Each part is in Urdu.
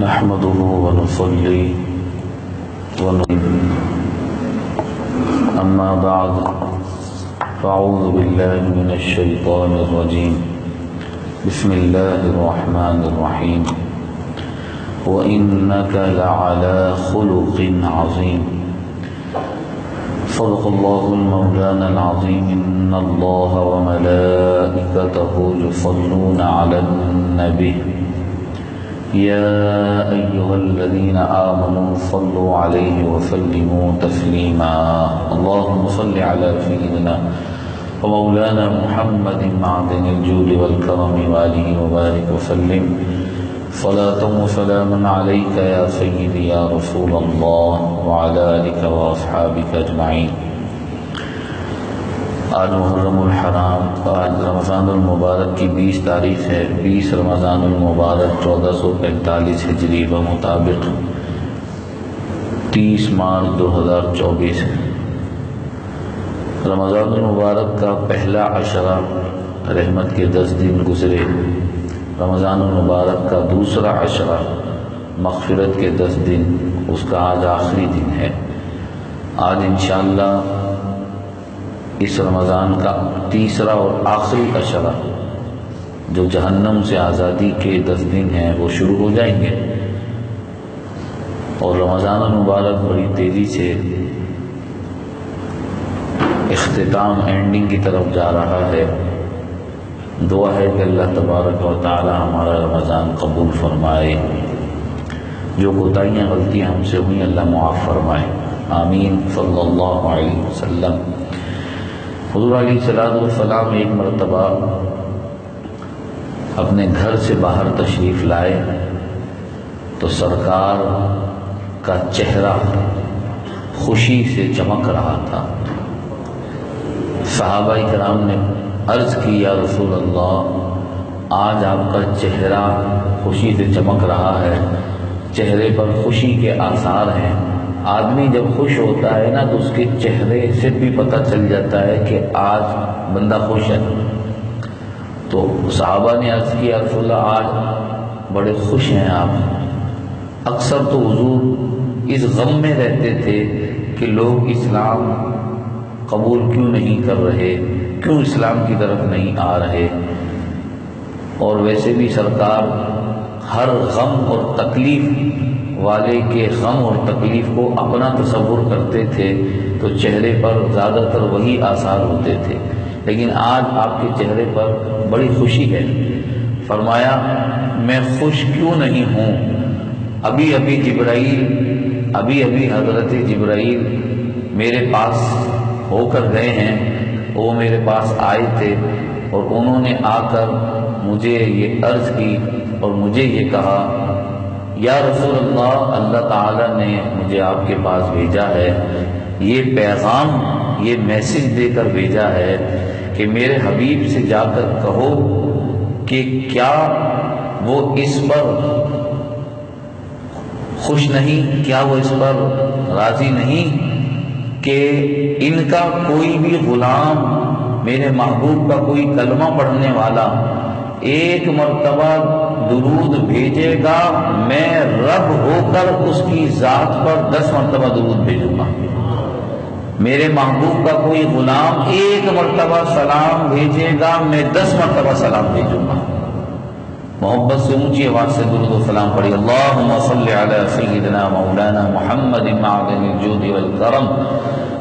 نحمده ونصلي أما بعد فأعوذ بالله من الشيطان الرجيم بسم الله الرحمن الرحيم وإنك لعلى خلق عظيم صدق الله المولانا العظيم إن الله وملائكته يصلون على النبي يا أيها الذين آمنوا صلوا عليه وسلموا تسليما اللهم صل على سيدنا ومولانا محمد معدن الجود والكرم وآله وبارك وسلم صلاة وسلاما عليك يا سيدي يا رسول الله وعلى آلك وأصحابك أجمعين۔ آج محرم الحرام، آج رمضان المبارک کی 20 تاریخ ہے۔ 20 رمضان المبارک 1445 ہجری بمطابق 30 مارچ 2024 ہے۔ رمضان المبارک کا پہلا عشرہ رحمت کے 10 دن گزرے، رمضان المبارک کا دوسرا عشرہ مغفرت کے 10 دن، اس کا آج آخری دن ہے۔ آج انشاءاللہ اس رمضان کا تیسرا اور آخری عشرہ جو جہنم سے آزادی کے 10 دن ہیں وہ شروع ہو جائیں گے، اور رمضان المبارک بڑی تیزی سے اختتام اینڈنگ کی طرف جا رہا ہے۔ دعا ہے کہ اللہ تبارک و تعالی ہمارا رمضان قبول فرمائے، جو کوتاہیاں غلطیاں ہم سے ہوئیں اللہ معاف فرمائے، آمین صلی اللہ علیہ وسلم۔ حضور علیہ السلام ایک مرتبہ اپنے گھر سے باہر تشریف لائے تو سرکار کا چہرہ خوشی سے چمک رہا تھا۔ صحابہ کرام نے عرض کی یا رسول اللہ، آج آپ کا چہرہ خوشی سے چمک رہا ہے، چہرے پر خوشی کے آثار ہیں۔ آدمی جب خوش ہوتا ہے نا تو اس کے چہرے سے بھی پتہ چل جاتا ہے کہ آج بندہ خوش ہے۔ تو صحابہ نے عرض کیا رسول اللہ آج بڑے خوش ہیں آپ۔ اکثر تو حضور اس غم میں رہتے تھے کہ لوگ اسلام قبول کیوں نہیں کر رہے، کیوں اسلام کی طرف نہیں آ رہے، اور ویسے بھی سرکار ہر غم اور تکلیف والے کے غم اور تکلیف کو اپنا تصور کرتے تھے تو چہرے پر زیادہ تر وہی آثار ہوتے تھے، لیکن آج آپ کے چہرے پر بڑی خوشی ہے۔ فرمایا میں خوش کیوں نہیں ہوں، ابھی ابھی حضرت جبرائیل میرے پاس ہو کر گئے ہیں، وہ میرے پاس آئے تھے اور انہوں نے آ کر مجھے یہ عرض کی اور مجھے یہ کہا یا رسول اللہ، اللہ تعالیٰ نے مجھے آپ کے پاس بھیجا ہے، یہ پیغام یہ میسج دے کر بھیجا ہے کہ میرے حبیب سے جا کر کہو کہ کیا وہ اس پر خوش نہیں، کیا وہ اس پر راضی نہیں کہ ان کا کوئی بھی غلام میرے محبوب کا کوئی کلمہ پڑھنے والا ایک مرتبہ درود بھیجے گا، میں رب ہو کر اس کی ذات پر 10 مرتبہ درود بھیجوں گا۔ میرے محبوب کا کوئی غلام ایک مرتبہ سلام بھیجے گا، میں 10 مرتبہ سلام بھیجوں گا۔ محبت سے اونچی آواز سے درود و سلام پڑھی۔ اللہم صل علی سیدنا مولانا محمد معدن الجود والکرم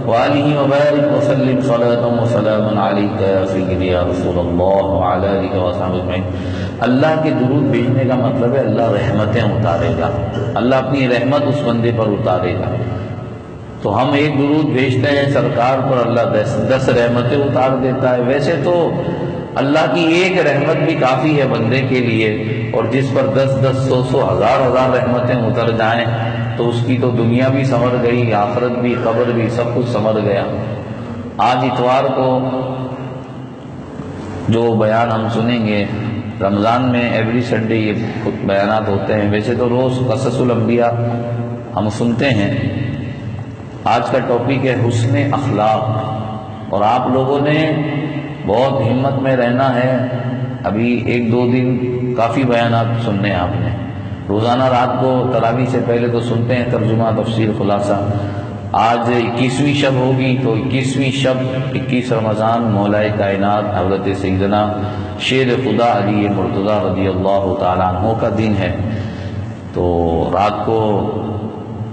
وآلہ وبارک وسلم صلاۃ وسلام علیک یا سیدی یا رسول اللہ وعلی آلہ وصحبہ اجمعین۔ اللہ کے درود بھیجنے کا مطلب ہے اللہ رحمتیں اتارے گا، اللہ اپنی رحمت اس بندے پر اتارے گا۔ تو ہم ایک درود بھیجتے ہیں سرکار پر، اللہ 10 رحمتیں اتار دیتا ہے۔ ویسے تو اللہ کی ایک رحمت بھی کافی ہے بندے کے لیے، اور جس پر 10 100 ہزار رحمتیں اتر جائیں تو اس کی تو دنیا بھی سنور گئی، آخرت بھی، قبر بھی، سب کچھ سنور گیا۔ آج اتوار کو جو بیان ہم سنیں گے، رمضان میں ایوری سنڈے یہ بیانات ہوتے ہیں، ویسے تو روز قصص الانبیاء ہم سنتے ہیں۔ آج کا ٹاپک ہے حسن اخلاق، اور آپ لوگوں نے بہت ہمت میں رہنا ہے۔ ابھی 1-2 دن کافی بیانات سننے آپ نے۔ روزانہ رات کو تراویح سے پہلے تو سنتے ہیں ترجمہ تفسیر خلاصہ. آج 21ویں شب ہوگی تو 21ویں شب 21 رمضان مولائے کائنات حضرت سیدنا شیر خدا علی مرتضیٰ رضی اللہ تعالیٰ عنہ کا دن ہے. تو رات کو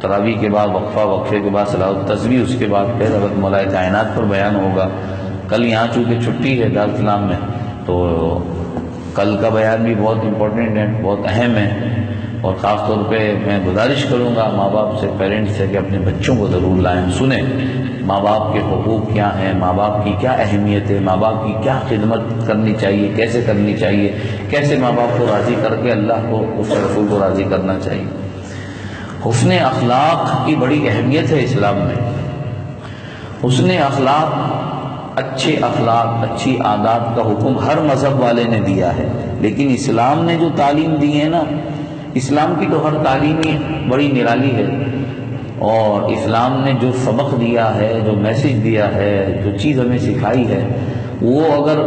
تراویح کے بعد وقفے کے بعد صلاۃ التسبیح، اس کے بعد پھر حضرت مولائے کائنات پر بیان ہوگا. کل یہاں چونکہ چھٹی ہے دارالسلام میں، تو کل کا بیان بھی بہت امپورٹنٹ ہے، بہت اہم ہے. اور خاص طور پہ میں گزارش کروں گا ماں باپ سے، پیرنٹس سے، کہ اپنے بچوں کو ضرور لائیں، سنیں ماں باپ کے حقوق کیا ہیں، ماں باپ کی کیا اہمیت ہے، ماں باپ کی کیا خدمت کرنی چاہیے، کیسے کرنی چاہیے، کیسے ماں باپ کو راضی کر کے اللہ کو، اس کے رسول کو راضی کرنا چاہیے. حسن اخلاق کی بڑی اہمیت ہے اسلام میں. حسن اخلاق، اچھے اخلاق، اچھی عادات کا حکم ہر مذہب والے نے دیا ہے، لیکن اسلام نے جو تعلیم دی ہے نا، اسلام کی تو ہر تعلیم ہی بڑی نرالی ہے. اور اسلام نے جو سبق دیا ہے، جو میسج دیا ہے، جو چیز ہمیں سکھائی ہے، وہ اگر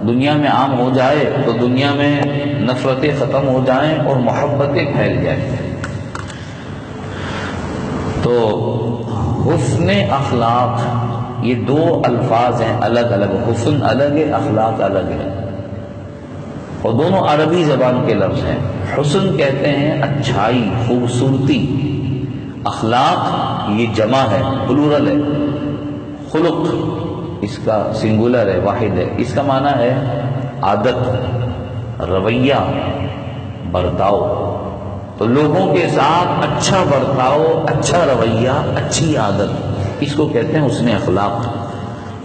دنیا میں عام ہو جائے تو دنیا میں نفرتیں ختم ہو جائیں اور محبتیں پھیل جائیں. تو حسن اخلاق، یہ دو الفاظ ہیں الگ الگ، حسن الگ ہے، اخلاق الگ ہے، اور دونوں عربی زبان کے لفظ ہیں. حسن کہتے ہیں اچھائی، خوبصورتی. اخلاق یہ جمع ہے، پلورل ہے. خلق اس کا سنگولر ہے، واحد ہے. اس کا معنی ہے عادت، رویہ، برتاؤ. تو لوگوں کے ساتھ اچھا برتاؤ، اچھا رویہ، اچھی عادت، اس کو کہتے ہیں حسن اخلاق.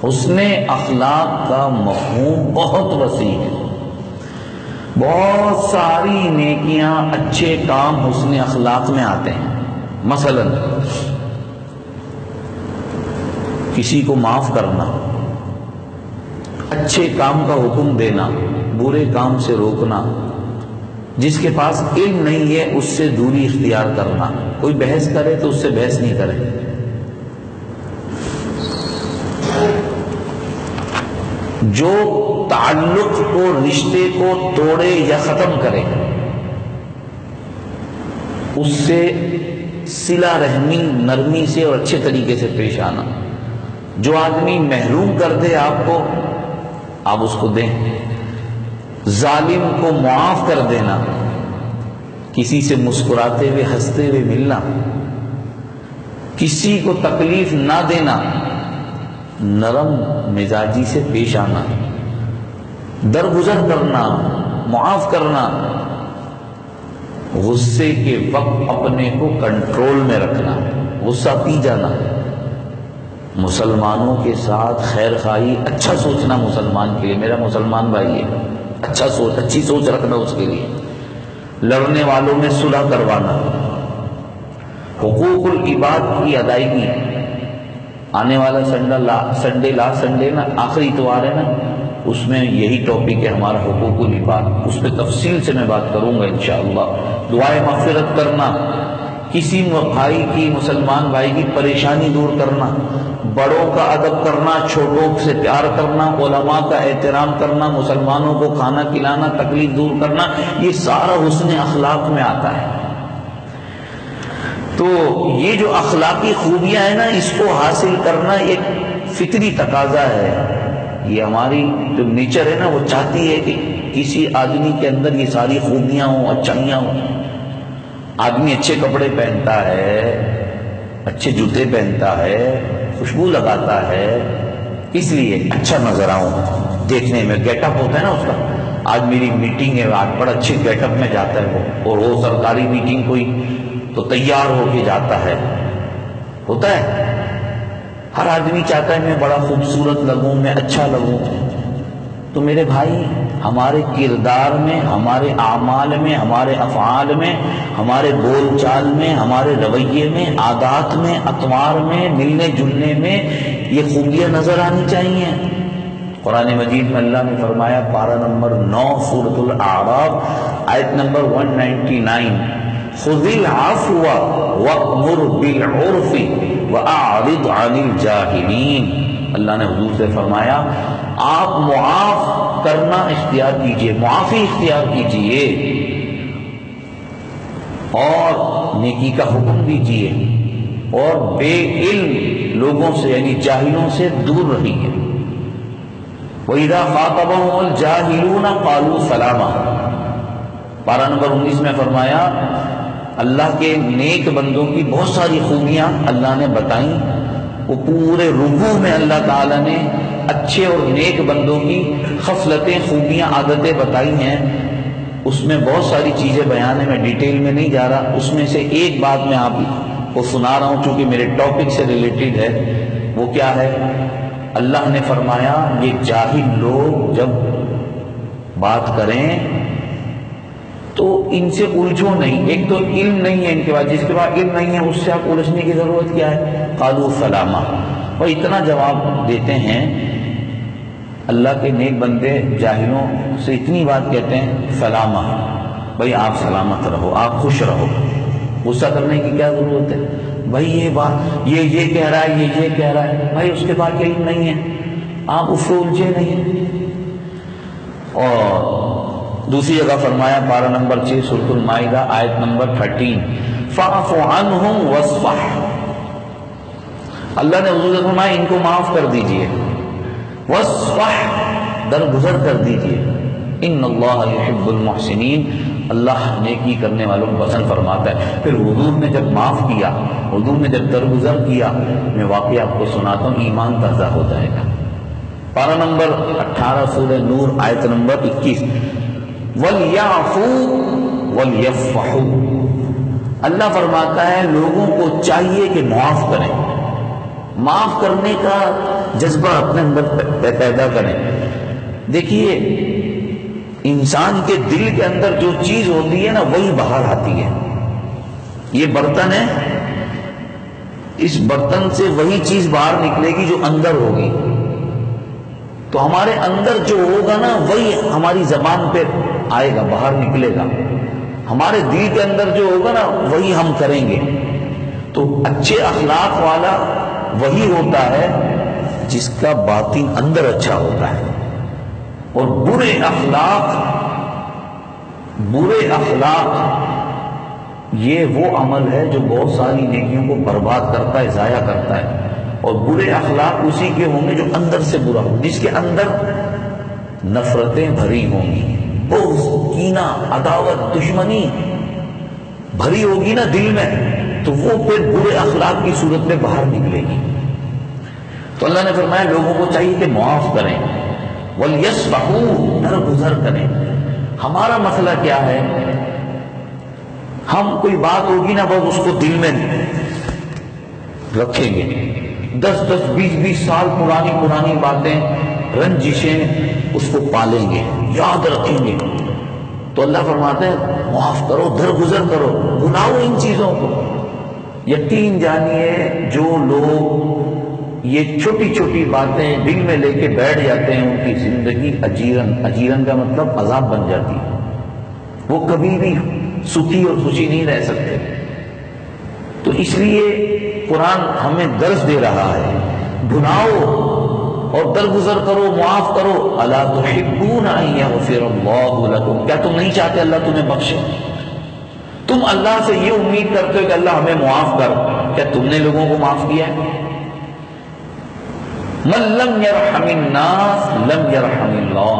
حسن اخلاق کا مفہوم بہت وسیع ہے. بہت ساری نیکیاں، اچھے کام حسن اخلاق میں آتے ہیں. مثلا کسی کو معاف کرنا، اچھے کام کا حکم دینا، برے کام سے روکنا، جس کے پاس علم نہیں ہے اس سے دوری اختیار کرنا. کوئی بحث کرے تو اس سے بحث نہیں کرے. جو تعلق کو، رشتے کو توڑے یا ختم کرے، اس سے صلہ رحمی، نرمی سے اور اچھے طریقے سے پیش آنا. جو آدمی محروم کر دے آپ کو، آپ اس کو دیں. ظالم کو معاف کر دینا، کسی سے مسکراتے ہوئے ہنستے ہوئے ملنا، کسی کو تکلیف نہ دینا، نرم مزاجی سے پیش آنا، درگزر کرنا، معاف کرنا. غصے کے وقت اپنے کو کنٹرول میں رکھنا، غصہ پی جانا. مسلمانوں کے ساتھ خیر خواہی، اچھا سوچنا مسلمان کے لیے، میرا مسلمان بھائی ہے، اچھا سوچ، اچھی سوچ رکھنا اس کے لیے. لڑنے والوں میں صلح کروانا. حقوق العباد کی ادائیگی. آنے والا سنڈے نا، آخری اتوار ہے نا، اس میں یہی ٹاپک ہے ہمارا، حقوق العباد. اس پہ تفصیل سے میں بات کروں گا انشاءاللہ. دعائے مغفرت کرنا، کسی بھائی کی، مسلمان بھائی کی پریشانی دور کرنا، بڑوں کا ادب کرنا، چھوٹوں سے پیار کرنا، علماء کا احترام کرنا، مسلمانوں کو کھانا کھلانا، تکلیف دور کرنا، یہ سارا حسن اخلاق میں آتا ہے. تو یہ جو اخلاقی خوبیاں ہیں نا، اس کو حاصل کرنا ایک فطری تقاضا ہے. یہ ہماری جو نیچر ہے نا، وہ چاہتی ہے کہ کسی آدمی کے اندر یہ ساری خوبیاں ہوں، اچھائیاں ہوں. آدمی اچھے کپڑے پہنتا ہے، اچھے جوتے پہنتا ہے، خوشبو لگاتا ہے، اس لیے اچھا نظر آؤں دیکھنے میں. گیٹ اپ ہوتا ہے نا اس کا. آج میری میٹنگ ہے، آج بڑا اچھے گیٹ اپ میں جاتا ہے وہ، اور وہ سرکاری میٹنگ کوئی تو تیار ہو کے جاتا ہے. ہوتا ہے، ہر آدمی چاہتا ہے میں بڑا خوبصورت لگوں، میں اچھا لگوں. تو میرے بھائی، ہمارے کردار میں، ہمارے اعمال میں، ہمارے افعال میں، ہمارے بول چال میں، ہمارے رویے میں، عادات میں، اطوار میں، ملنے جلنے میں یہ خوبیاں نظر آنی چاہیے. قرآن مجید میں اللہ نے فرمایا، پارہ نمبر 9 سورۃ الاعراف آیت نمبر 199، خذ العفو وأمر بالعرف وأعرض عن الجاہلین. اللہ نے حضور سے فرمایا، آپ معاف کرنا اختیار کیجئے، معافی اختیار کیجئے، اور نیکی کا حکم دیجیے، اور بے علم لوگوں سے یعنی جاہلوں سے دور رہیے۔ وَإِذَا خَاطَبَهُمُ الْجَاهِلُونَ قَالُوا سَلَامًا، پارہ نمبر 19 میں فرمایا اللہ کے نیک بندوں کی بہت ساری خوبیاں اللہ نے بتائیں۔ وہ پورے رکوع میں اللہ تعالیٰ نے اچھے اور نیک بندوں کی خصلتیں، خوبیاں، عادتیں بتائی ہیں۔ اس میں بہت ساری چیزیں بیان ہیں، میں ڈیٹیل میں نہیں جا رہا۔ اس میں سے ایک بات میں آپ کو سنا رہا ہوں چونکہ میرے ٹاپک سے ریلیٹڈ ہے۔ وہ کیا ہے؟ اللہ نے فرمایا یہ جاہل لوگ جب بات کریں تو ان سے الجھو نہیں۔ ایک تو علم نہیں ہے ان کے پاس، جس کے پاس علم نہیں ہے اس سے آپ الجھنے کی ضرورت کیا ہے؟ قالوا سلاما، اور اتنا جواب دیتے ہیں۔ اللہ کے نیک بندے جاہلوں سے اتنی بات کہتے ہیں سلاما، بھائی آپ سلامت رہو، آپ خوش رہو، غصہ کرنے کی کیا ضرورت ہے؟ بھائی یہ بات یہ کہہ رہا ہے، یہ کہہ رہا ہے، بھائی اس کے پاس علم نہیں ہے، آپ اس کو الجھے نہیں۔ اور دوسری جگہ فرمایا پارہ نمبر 6 سورۃ المائدہ آیت نمبر 13 فاعف عنہم واصفح، اللہ نے حضور سے فرمایا ان کو معاف کر دیجئے، واصفح درگزر کر دیجئے، ان اللہ یحب المحسنین، اللہ نیکی کرنے والوں کو پسند فرماتا ہے۔ پھر حضور نے جب معاف کیا، حضور نے جب درگزر کیا، میں واقعہ آپ کو سناتا ہوں، ایمان تازہ ہو جائے گا۔ پارہ نمبر 18 سورہ نور آیت نمبر 21 وَلْيَعْفُوا وَلْيَصْفَحُوا، اللہ فرماتا ہے لوگوں کو چاہیے کہ معاف کریں، معاف کرنے کا جذبہ اپنے اندر پیدا کریں۔ دیکھیے انسان کے دل کے اندر جو چیز ہوتی ہے نا وہی باہر آتی ہے۔ یہ برتن ہے، اس برتن سے وہی چیز باہر نکلے گی جو اندر ہوگی، تو ہمارے اندر جو ہوگا نا وہی ہماری زبان پہ آئے گا، باہر نکلے گا۔ ہمارے دل کے اندر جو ہوگا نا وہی ہم کریں گے۔ تو اچھے اخلاق والا وہی ہوتا ہے جس کا باطن اندر اچھا ہوتا ہے، اور برے اخلاق یہ وہ عمل ہے جو بہت ساری نیکیوں کو برباد کرتا ہے، ضائع کرتا ہے۔ اور برے اخلاق اسی کے ہوں گے جو اندر سے برا ہو، جس کے اندر نفرتیں بھری ہوں گی، بغض، کینہ، عداوت، دشمنی بھری ہوگی نا دل میں، تو وہ پھر برے اخلاق کی صورت میں باہر نکلے گی۔ تو اللہ نے فرمایا لوگوں کو چاہیے کہ معاف کریں، وَلْيَصْفَحُوا درگزر کریں۔ ہمارا مسئلہ کیا ہے؟ ہم کوئی بات ہوگی نا بس اس کو دل میں رکھیں گے، 10 20 سال پرانی باتیں، رنجشیں اس کو پالیں گے، یاد رکھیں گے۔ تو اللہ فرماتے ہیں معاف کرو، درگزر کرو، بھلاؤ ان چیزوں کو۔ یقین جانیے جو لوگ یہ چھوٹی چھوٹی باتیں دل میں لے کے بیٹھ جاتے ہیں ان کی زندگی اجیرن کا مطلب عذاب بن جاتی ہے، وہ کبھی بھی سکھی اور خوشی نہیں رہ سکتے۔ تو اس لیے قرآن ہمیں درس دے رہا ہے، بھلاؤ اور درگزر کرو، معاف کرو۔ الا تحبون ان یغفر اللہ لکم، کیا تم نہیں چاہتے اللہ تمہیں بخشے؟ تم اللہ سے یہ امید کرتے ہو کہ اللہ ہمیں معاف کر، کیا تم نے لوگوں کو معاف کیا ہے؟ من لم یرحم الناس لم یرحم اللہ،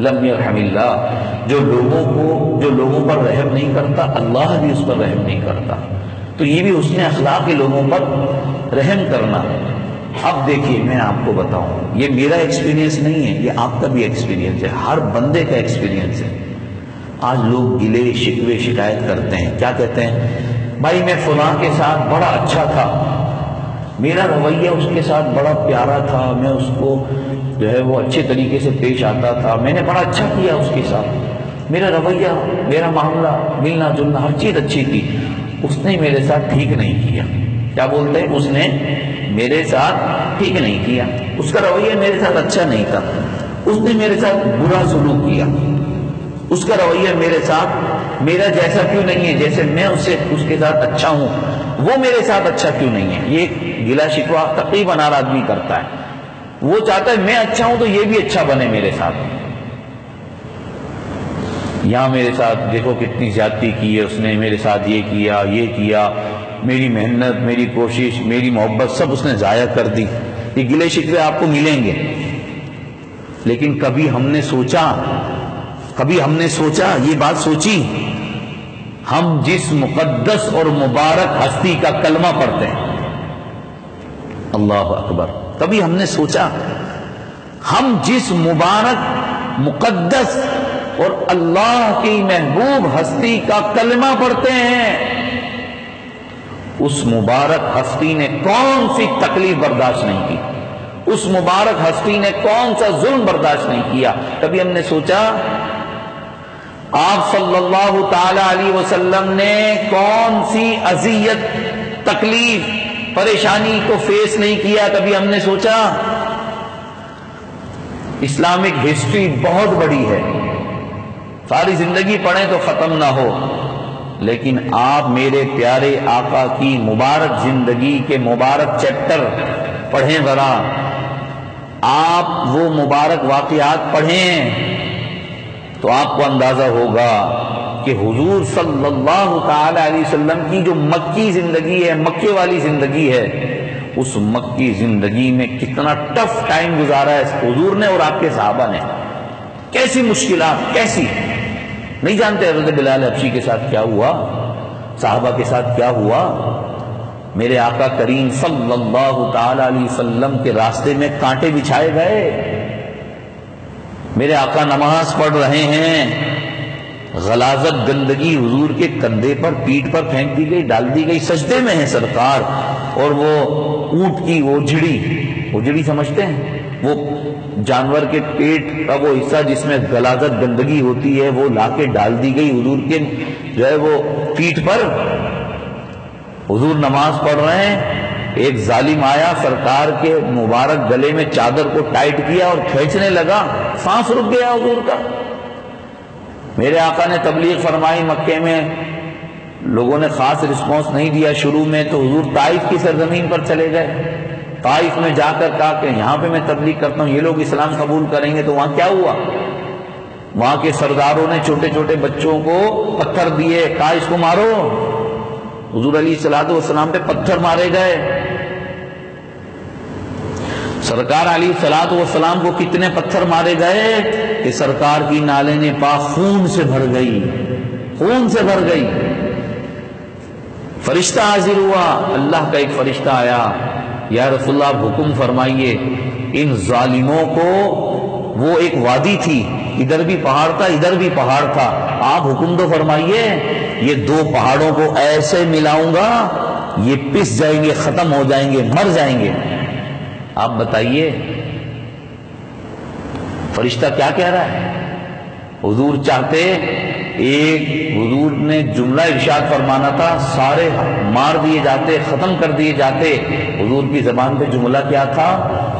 لم یرحم اللہ، جو لوگوں پر رحم نہیں کرتا اللہ بھی اس پر رحم نہیں کرتا۔ تو یہ بھی حسن اخلاق کے لوگوں پر رحم کرنا۔ اب دیکھیے میں آپ کو بتاؤں، یہ میرا ایکسپیرینس نہیں ہے، یہ آپ کا بھی ایکسپیرینس ہے، ہر بندے کا ایکسپیرینس ہے۔ آج لوگ گلے شکوے شکایت کرتے ہیں، کیا کہتے ہیں؟ بھائی میں فلاں کے ساتھ بڑا اچھا تھا، میرا رویہ اس کے ساتھ بڑا پیارا تھا، میں اس کو جو ہے وہ اچھے طریقے سے پیش آتا تھا، میں نے بڑا اچھا کیا اس کے ساتھ، میرا رویہ، میرا معاملہ، ملنا جلنا ہر چیز اچھی تھی، اس نے میرے ساتھ ٹھیک نہیں کیا۔ کیا بولتے ہیں؟ اس نے میرے ساتھ ٹھیک نہیں کیا، اس کا رویہ میرے ساتھ اچھا نہیں تھا، اس نے میرے ساتھ برا سلوک کیا، اس کا رویہ میرے ساتھ میرا جیسا کیوں نہیں ہے، جیسے میں اس کے ساتھ اچھا ہوں وہ میرے ساتھ اچھا کیوں نہیں ہے۔ یہ گلا شکوہ تقریباً ہر آدمی کرتا ہے، وہ چاہتا ہے میں اچھا ہوں تو یہ بھی اچھا بنے میرے ساتھ۔ یہاں میرے ساتھ دیکھو کتنی زیادتی کی ہے اس نے، میرے ساتھ یہ کیا، میری محنت، میری کوشش، میری محبت سب اس نے ضائع کر دی. یہ گلے شکوے آپ کو ملیں گے. لیکن کبھی ہم نے سوچا یہ بات سوچی، ہم جس مقدس اور مبارک ہستی کا کلمہ پڑھتے ہیں، اللہ اکبر، کبھی ہم نے سوچا ہم جس مبارک مقدس اور اللہ کی محبوب ہستی کا کلمہ پڑھتے ہیں، اس مبارک ہستی نے کون سی تکلیف برداشت نہیں کی، اس مبارک ہستی نے کون سا ظلم برداشت نہیں کیا. کبھی ہم نے سوچا آپ صلی اللہ تعالی علیہ وسلم نے کون سی اذیت، تکلیف، پریشانی کو فیس نہیں کیا؟ کبھی ہم نے سوچا؟ اسلامک ہسٹری بہت بڑی ہے، ساری زندگی پڑھیں تو ختم نہ ہو، لیکن آپ میرے پیارے آقا کی مبارک زندگی کے مبارک چیپٹر پڑھیں ذرا، آپ وہ مبارک واقعات پڑھیں تو آپ کو اندازہ ہوگا کہ حضور صلی اللہ تعالی علیہ وسلم کی جو مکی زندگی ہے، مکے والی زندگی ہے، اس مکی زندگی میں کتنا ٹف ٹائم گزارا ہے حضور نے اور آپ کے صحابہ نے. کیسی مشکلات، کیسی نہیں جانتے حضرت بلال حبشی کے ساتھ کیا ہوا، صحابہ کے ساتھ کیا ہوا. میرے آقا کریم صلی اللہ تعالی علیہ وسلم کے راستے میں کانٹے بچھائے گئے. میرے آقا نماز پڑھ رہے ہیں، غلاظت، گندگی حضور کے کندھے پر، پیٹھ پر پھینک دی گئی، ڈال دی گئی، سجدے میں ہے سرکار، اور وہ اونٹ کی اوجڑی سمجھتے ہیں، وہ جانور کے پیٹ کا وہ حصہ جس میں غلاظت، گندگی ہوتی ہے، وہ لا کے ڈال دی گئی حضور کے جو ہے وہ پیٹھ پر. حضور نماز پڑھ رہے ہیں، ایک ظالم آیا، سرکار کے مبارک گلے میں چادر کو ٹائٹ کیا اور کھینچنے لگا، سانس رک گیا حضور کا. میرے آقا نے تبلیغ فرمائی مکے میں، لوگوں نے خاص رسپانس نہیں دیا شروع میں، تو حضور طائف کی سرزمین پر چلے گئے. طائف میں جا کر کہا کہ یہاں پہ میں تبلیغ کرتا ہوں، یہ لوگ اسلام قبول کریں گے. تو وہاں کیا ہوا؟ وہاں کے سرداروں نے چھوٹے چھوٹے بچوں کو پتھر دیے، کہا اس کو مارو. حضور علیہ الصلوۃ والسلام پہ پتھر مارے گئے. سرکار علیہ الصلوۃ والسلام کو کتنے پتھر مارے گئے کہ سرکار کی نالین پاک خون سے بھر گئی. فرشتہ حاضر ہوا، اللہ کا ایک فرشتہ آیا، یا رسول اللہ آپ حکم فرمائیے ان ظالموں کو، وہ ایک وادی تھی، ادھر بھی پہاڑ تھا ادھر بھی پہاڑ تھا، آپ حکم تو فرمائیے یہ دو پہاڑوں کو ایسے ملاؤں گا یہ پس جائیں گے، ختم ہو جائیں گے، مر جائیں گے. آپ بتائیے فرشتہ کیا کہہ رہا ہے؟ حضور چاہتے ایک، حضور نے جملہ ارشاد فرمانا تھا، سارے مار دیے جاتے، ختم کر دیے جاتے. حضور کی زبان پہ جملہ کیا تھا؟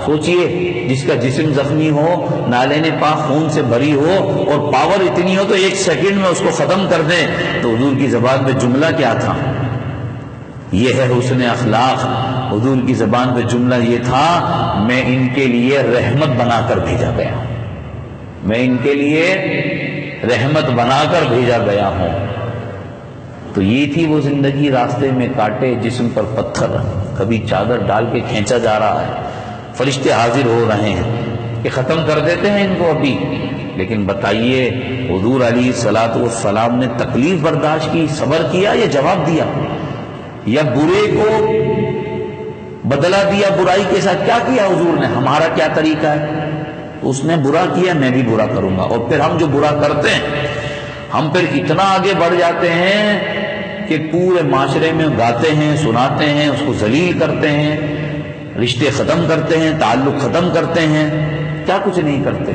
سوچئے، جس کا جسم زخمی ہو، نالین پاک خون سے بھری ہو، اور پاور اتنی ہو تو ایک سیکنڈ میں اس کو ختم کر دیں، تو حضور کی زبان پہ جملہ کیا تھا؟ یہ ہے حسن اخلاق. حضور کی زبان پہ جملہ یہ تھا، میں ان کے لیے رحمت بنا کر بھیجا گیا، میں ان کے لیے رحمت بنا کر بھیجا گیا ہوں. تو یہ تھی وہ زندگی، راستے میں کاٹے، جسم پر پتھر، کبھی چادر ڈال کے کھینچا جا رہا ہے، فرشتے حاضر ہو رہے ہیں کہ ختم کر دیتے ہیں ان کو ابھی. لیکن بتائیے حضور علیہ الصلوۃ والسلام نے تکلیف برداشت کی، صبر کیا، یا جواب دیا، یا برے کو بدلہ دیا برائی کے ساتھ؟ کیا کیا حضور نے؟ ہمارا کیا طریقہ ہے؟ اس نے برا کیا، میں بھی برا کروں گا. اور پھر ہم جو برا کرتے ہیں، ہم پھر اتنا آگے بڑھ جاتے ہیں کہ پورے معاشرے میں گاتے ہیں، سناتے ہیں، اس کو ذلیل کرتے ہیں، رشتے ختم کرتے ہیں، تعلق ختم کرتے ہیں. کیا کچھ نہیں کرتے.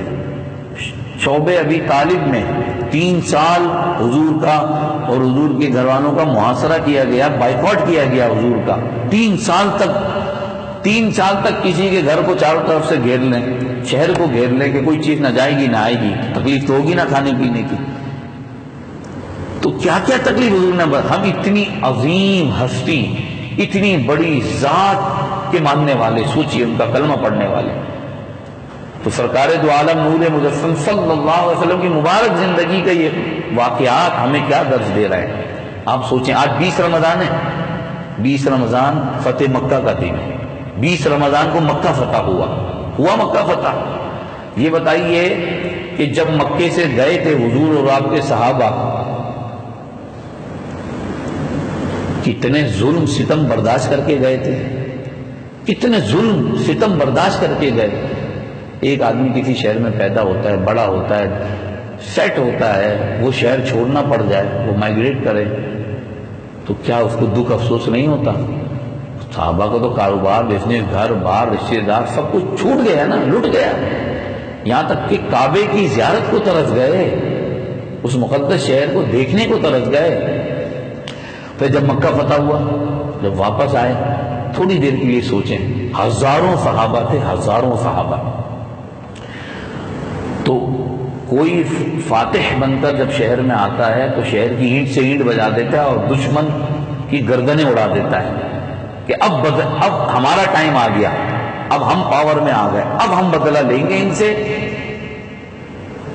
شعبہ ابی طالب میں 3 سال حضور کا اور حضور کے گھر والوں کا محاصرہ کیا گیا، بائیکاٹ کیا گیا حضور کا. 3 سال تک کسی کے گھر کو چاروں طرف سے گھیر لیں، شہر کو گھیر لیں کہ کوئی چیز نہ جائے گی نہ آئے گی، تکلیف تو ہوگی نہ کھانے پینے کی. تو کیا کیا تکلیف حضور نے. ہم اتنی عظیم ہستی، اتنی بڑی ذات کے ماننے والے، سوچئے ان کا کلمہ پڑھنے والے، تو سرکار دو عالم نور مجسم صلی اللہ علیہ وسلم کی مبارک زندگی کا یہ واقعات ہمیں کیا درس دے رہے ہیں؟ آپ سوچیں، آج 20 رمضان ہے، 20 رمضان فتح مکہ کا دن ہے، 20 رمضان کو مکہ فتح ہوا مکہ فتح۔ یہ بتائیے کہ جب مکے سے گئے تھے حضور اور آپ کے صحابہ، کتنے ظلم ستم برداشت کر کے گئے تھے، کتنے ظلم ستم برداشت کر کے گئے۔ ایک آدمی کسی شہر میں پیدا ہوتا ہے، بڑا ہوتا ہے، سیٹ ہوتا ہے، وہ شہر چھوڑنا پڑ جائے، وہ مائگریٹ کرے، تو کیا اس کو دکھ افسوس نہیں ہوتا؟ صحابہ کو تو کاروبار، بزنس، گھر بار، رشتے دار سب کچھ چھوٹ گیا نا، لٹ گیا، یہاں تک کہ کعبے کی زیارت کو ترس گئے، اس مقدس شہر کو دیکھنے کو ترس گئے۔ پھر جب مکہ فتح ہوا، جب واپس آئے، تھوڑی دیر کے لیے سوچیں، ہزاروں صحابہ تھے، ہزاروں صحابہ۔ تو کوئی فاتح بن کر جب شہر میں آتا ہے تو شہر کی اینٹ سے اینٹ بجا دیتا ہے اور دشمن کی گردنیں اڑا دیتا ہے کہ اب ہمارا ٹائم آ گیا، اب ہم پاور میں آ گئے، اب ہم بدلہ لیں گے ان سے۔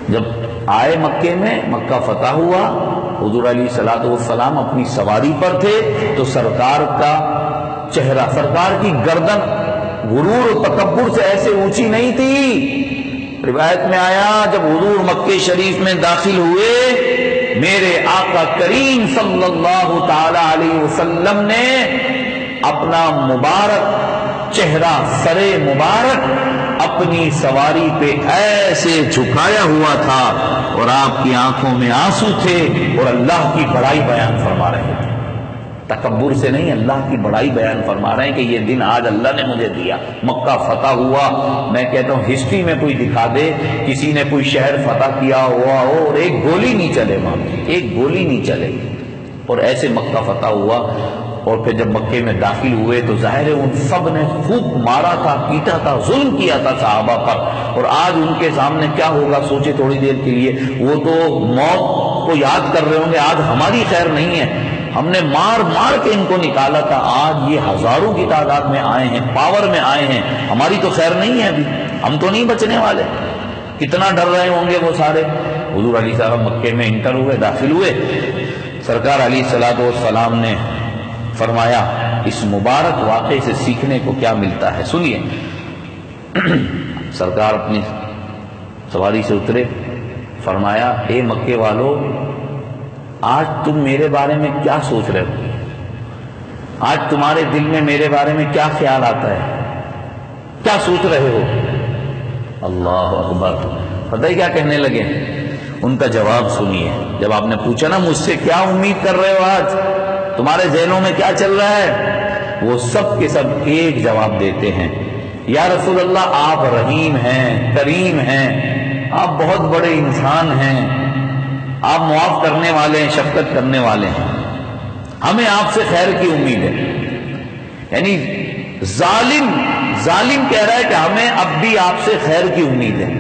جب آئے مکے میں، مکہ فتح ہوا، حضور علیہ الصلوۃ والسلام اپنی سواری پر تھے، تو سرکار کا چہرہ، سرکار کی گردن غرور و تکبر سے ایسے اونچی نہیں تھی۔ روایت میں آیا جب حضور مکے شریف میں داخل ہوئے، میرے آقا کریم صلی اللہ تعالی علیہ وسلم نے اپنا مبارک چہرہ، سر مبارک اپنی سواری پہ ایسے جھکایا ہوا تھا اور آپ کی آنکھوں میں آنسو تھے اور اللہ کی بڑائی بیان فرما رہے تھے۔ تکبر سے نہیں، اللہ کی بڑائی بیان فرما رہے ہیں کہ یہ دن آج اللہ نے مجھے دیا، مکہ فتح ہوا۔ میں کہتا ہوں ہسٹری میں کوئی دکھا دے کسی نے کوئی شہر فتح کیا ہوا ہو اور ایک گولی نہیں چلے، وہاں ایک گولی نہیں چلے، اور ایسے مکہ فتح ہوا۔ اور پھر جب مکے میں داخل ہوئے تو ظاہر ہے ان سب نے خوب مارا تھا، پیٹا تھا، ظلم کیا تھا صحابہ پر، اور آج ان کے سامنے کیا ہوگا سوچے تھوڑی دیر کے لیے، وہ تو موت کو یاد کر رہے ہوں گے، آج ہماری خیر نہیں ہے، ہم نے مار مار کے ان کو نکالا تھا، آج یہ ہزاروں کی تعداد میں آئے ہیں، پاور میں آئے ہیں، ہماری تو خیر نہیں ہے، ابھی ہم تو نہیں بچنے والے۔ کتنا ڈر رہے ہوں گے وہ سارے۔ حضور علیہ السلام مکے میں انٹر ہوئے، داخل ہوئے، سرکار علیہ الصلوۃ والسلام نے فرمایا اس مبارک واقعے سے سیکھنے کو کیا ملتا ہے، سنیے۔ سرکار اپنی سواری سے اترے، فرمایا اے مکے والو، آج تم میرے بارے میں کیا سوچ رہے ہو؟ آج تمہارے دل میں میرے بارے میں کیا خیال آتا ہے، کیا سوچ رہے ہو؟ اللہ اکبر۔ پتہ ہی کیا کہنے لگے؟ ان کا جواب سنیے۔ جب آپ نے پوچھا نا مجھ سے کیا امید کر رہے ہو، آج تمہارے ذہنوں میں کیا چل رہا ہے، وہ سب کے سب ایک جواب دیتے ہیں، یا رسول اللہ آپ رحیم ہیں، کریم ہیں، آپ بہت بڑے انسان ہیں، آپ معاف کرنے والے ہیں، شفقت کرنے والے ہیں، ہمیں آپ سے خیر کی امید ہے۔ یعنی ظالم کہہ رہا ہے کہ ہمیں اب بھی آپ سے خیر کی امید ہے،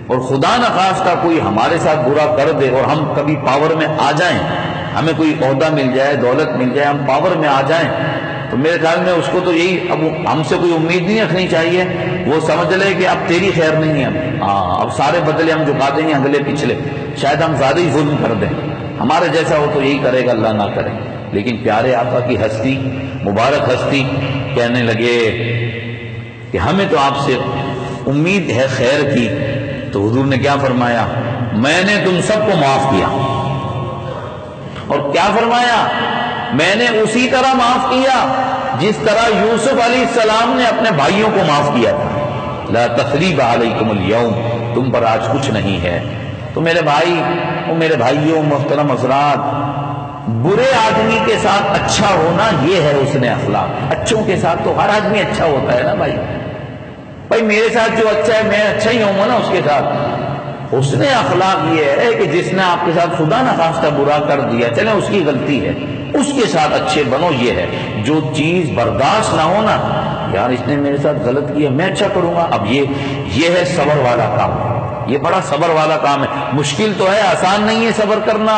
اور خدا نخواستہ کوئی ہمارے ساتھ برا کر دے اور ہم کبھی پاور میں آ جائیں، ہمیں کوئی عہدہ مل جائے، دولت مل جائے، ہم پاور میں آ جائیں، تو میرے خیال میں اس کو تو یہی، اب ہم سے کوئی امید نہیں رکھنی چاہیے، وہ سمجھ لے کہ اب تیری خیر نہیں ہے، اب سارے بدلے ہم جھکا دیں گے اگلے پچھلے، شاید ہم زیادہ ہی ظلم کر دیں، ہمارے جیسا ہو تو یہی کرے گا، اللہ نہ کرے۔ لیکن پیارے آقا کی ہستی، مبارک ہستی، کہنے لگے کہ ہمیں تو آپ سے امید ہے خیر کی۔ تو حضور نے کیا فرمایا؟ میں نے تم سب کو معاف کیا، اور کیا فرمایا؟ میں نے اسی طرح معاف کیا جس طرح یوسف علیہ السلام نے اپنے بھائیوں کو معاف کیا تھا۔ لا تثریب علیکم اليوم، تم پر آج کچھ نہیں ہے۔ تو میرے بھائی، میرے بھائیوں، محترم حضرات، برے آدمی کے ساتھ اچھا ہونا یہ ہے حسن اخلاق۔ اچھوں کے ساتھ تو ہر آدمی اچھا ہوتا ہے نا بھائی میرے ساتھ جو اچھا ہے میں اچھا ہی ہوں گا نا اس کے ساتھ۔ حسن اخلاق یہ ہے کہ جس نے آپ کے ساتھ خدا نخواستہ برا کر دیا، چلیں اس کی غلطی ہے، اس کے ساتھ اچھے بنو۔ یہ ہے جو چیز برداشت نہ ہونا، یار اس نے میرے ساتھ غلط کیا، میں اچھا کروں گا، اب یہ ہے صبر والا کام، یہ بڑا صبر والا کام ہے۔ مشکل تو ہے، آسان نہیں ہے صبر کرنا۔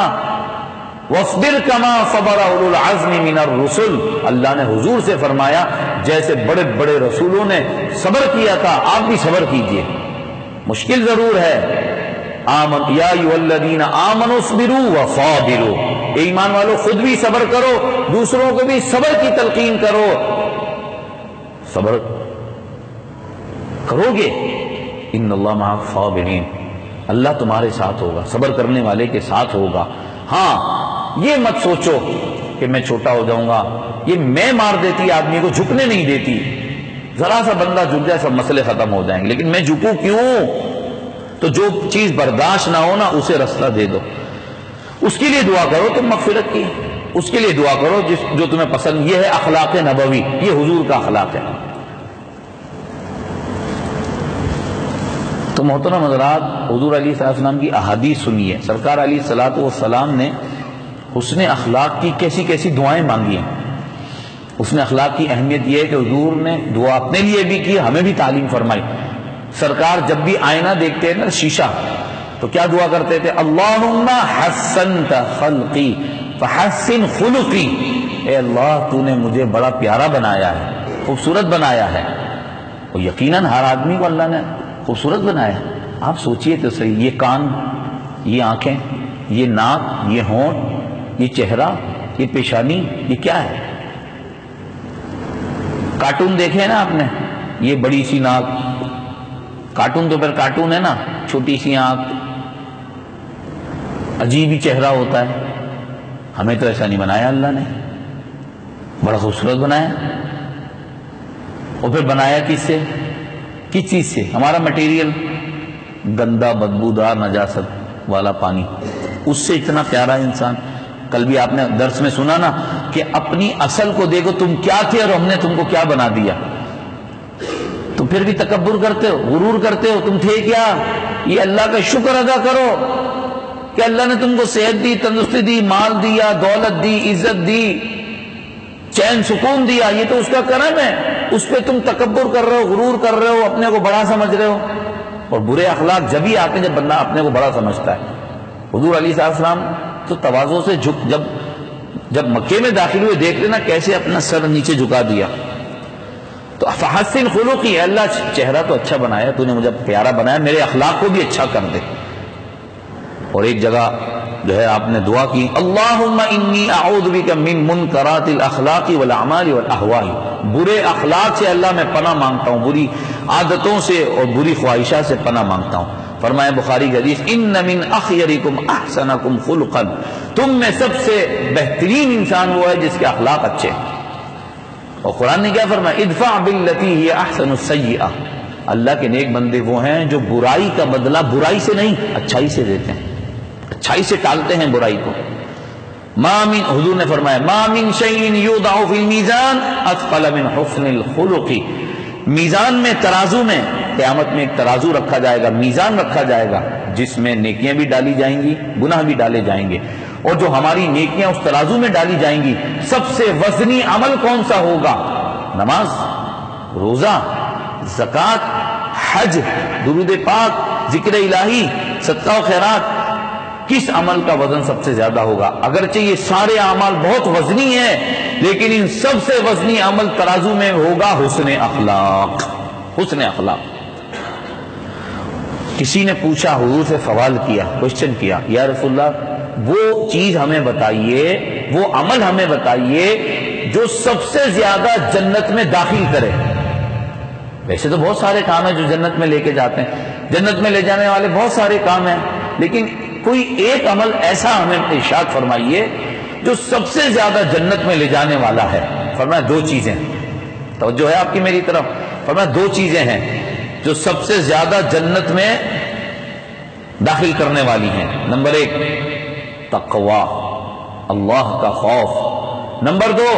وَاصْبِرْ كَمَا صَبَرَ أُولُو الْعَزْمِ مِنَ الرُّسُلِ، اللہ نے حضور سے فرمایا جیسے بڑے بڑے رسولوں نے صبر کیا تھا، آپ بھی صبر کیجئے۔ مشکل ضرور ہے. آمن یا ایھا الذین آمنوا اصبروا وصابروا، اے ایمان والو خود بھی صبر کرو، دوسروں کو بھی صبر کی تلقین کرو. صبر کرو گے ان اللہ مع الصابرین، اللہ تمہارے ساتھ ہوگا، صبر کرنے والے کے ساتھ ہوگا. ہاں یہ مت سوچو کہ میں چھوٹا ہو جاؤں گا، یہ میں مار دیتی آدمی کو، جھکنے نہیں دیتی. ذرا سا بندہ جھک جائے سب مسئلے ختم ہو جائیں گے، لیکن میں جھکوں کیوں؟ تو جو چیز برداشت نہ ہو نا اسے رستہ دے دو. اس کے لیے دعا کرو تم مغفرت کی، اس کے لیے دعا کرو جو تمہیں پسند. یہ ہے اخلاق نبوی، یہ حضور کا اخلاق ہے. تو محترم حضرات، حضور علیہ السلام کی احادیث سنیے. سرکار علیہ الصلوۃ والسلام نے حسن اخلاق کی کیسی کیسی دعائیں مانگی ہیں. حسن اخلاق کی اہمیت یہ ہے کہ حضور نے دعا اپنے لیے بھی کی، ہمیں بھی تعلیم فرمائی. سرکار جب بھی آئینہ دیکھتے ہیں نا، شیشہ، تو کیا دعا کرتے تھے؟ اللہم حسنت خلقی فحسن خلقی. اے اللہ تو نے مجھے بڑا پیارا بنایا ہے، خوبصورت بنایا ہے. اور یقیناً ہر آدمی کو اللہ نے خوبصورت بنایا ہے. آپ سوچئے تو صحیح، یہ کان، یہ آنکھیں، یہ ناک، یہ ہونٹ، یہ چہرہ، یہ پیشانی، یہ کیا ہے؟ کارٹون دیکھے نا آپ نے، یہ بڑی سی ناک، کارٹون تو پھر کارٹون ہے نا، چھوٹی سی آنکھ، عجیب ہی چہرہ ہوتا ہے. ہمیں تو ایسا نہیں بنایا اللہ نے، بڑا خوبصورت بنایا. اور پھر بنایا کس سے؟ کس چیز سے؟ ہمارا مٹیریل گندا بدبودار نجاست والا پانی، اس سے اتنا پیارا انسان. کل بھی آپ نے درس میں سنا نا کہ اپنی اصل کو دیکھو، تم کیا تھے اور ہم نے تم کو کیا بنا دیا. تو پھر بھی تکبر کرتے ہو، غرور کرتے ہو. تم تھے کیا؟ یہ اللہ کا شکر ادا کرو کہ اللہ نے تم کو صحت دی، تندرستی دی، مال دیا، دولت دی، عزت دی، چین سکون دیا. یہ تو اس کا کرم ہے. اس پہ تم تکبر کر رہے ہو، غرور کر رہے ہو، اپنے کو بڑا سمجھ رہے ہو. اور برے اخلاق جب ہی آتے ہیں جب بندہ اپنے کو بڑا سمجھتا ہے. حضور علیہ السلام تو تواضع سے جب مکے میں داخل ہوئے، دیکھ لینا کیسے اپنا سر نیچے جھکا دیا. تو فحسن خلقی، اے اللہ چہرہ تو اچھا بنایا، تو نے مجھے پیارا بنایا، میرے اخلاق کو بھی اچھا کر دے. اور ایک جگہ جو ہے آپ نے دعا کی، اللہم انی اعوذ بک من منکرات الاخلاق والاعمال والاہواء. برے اخلاق سے اللہ میں پناہ مانگتا ہوں، بری عادتوں سے اور بری خواہشات سے پناہ مانگتا ہوں. فرمایا بخاری کی حدیث، ان من اخیرکم احسنکم خلقا، تم میں سب سے بہترین انسان وہ ہے جس کے اخلاق اچھے. اور قرآن نے کیا فرمایا؟ ادفع باللتی ہی احسن السیئہ. اللہ کے نیک بندے وہ ہیں جو برائی کا بدلہ برائی سے نہیں اچھائی سے دیتے ہیں، اچھائی سے ٹالتے ہیں برائی کو. حضور نے فرمایا ما من شیء یوضع فی المیزان اثقل من حسن الخلق. میزان میں، ترازو میں، قیامت میں ایک ترازو رکھا جائے گا، میزان رکھا جائے گا جس میں نیکیاں بھی ڈالی جائیں گی، گناہ بھی ڈالے جائیں گے. اور جو ہماری نیکیاں اس ترازو میں ڈالی جائیں گی، سب سے وزنی عمل کون سا ہوگا؟ نماز، روزہ، زکوٰۃ، حج، درود پاک، ذکر الہی، صدقہ و خیرات. کس عمل کا وزن سب سے زیادہ ہوگا؟ اگرچہ یہ سارے اعمال بہت وزنی ہیں، لیکن ان سب سے وزنی عمل ترازو میں ہوگا حسن اخلاق. حسن اخلاق. کسی نے پوچھا، حضور سے سوال کیا، کوشچن کیا، یا رسول اللہ وہ چیز ہمیں بتائیے، وہ عمل ہمیں بتائیے جو سب سے زیادہ جنت میں داخل کرے. ویسے تو بہت سارے کام ہیں جو جنت میں لے کے جاتے ہیں، جنت میں لے جانے والے بہت سارے کام ہیں، لیکن کوئی ایک عمل ایسا ہمیں ارشاد فرمائیے جو سب سے زیادہ جنت میں لے جانے والا ہے. فرمایا دو چیزیں. توجہ ہے آپ کی میری طرف؟ فرمایا دو چیزیں ہیں جو سب سے زیادہ جنت میں داخل کرنے والی ہیں. نمبر ایک تقوی، اللہ کا خوف. نمبر دو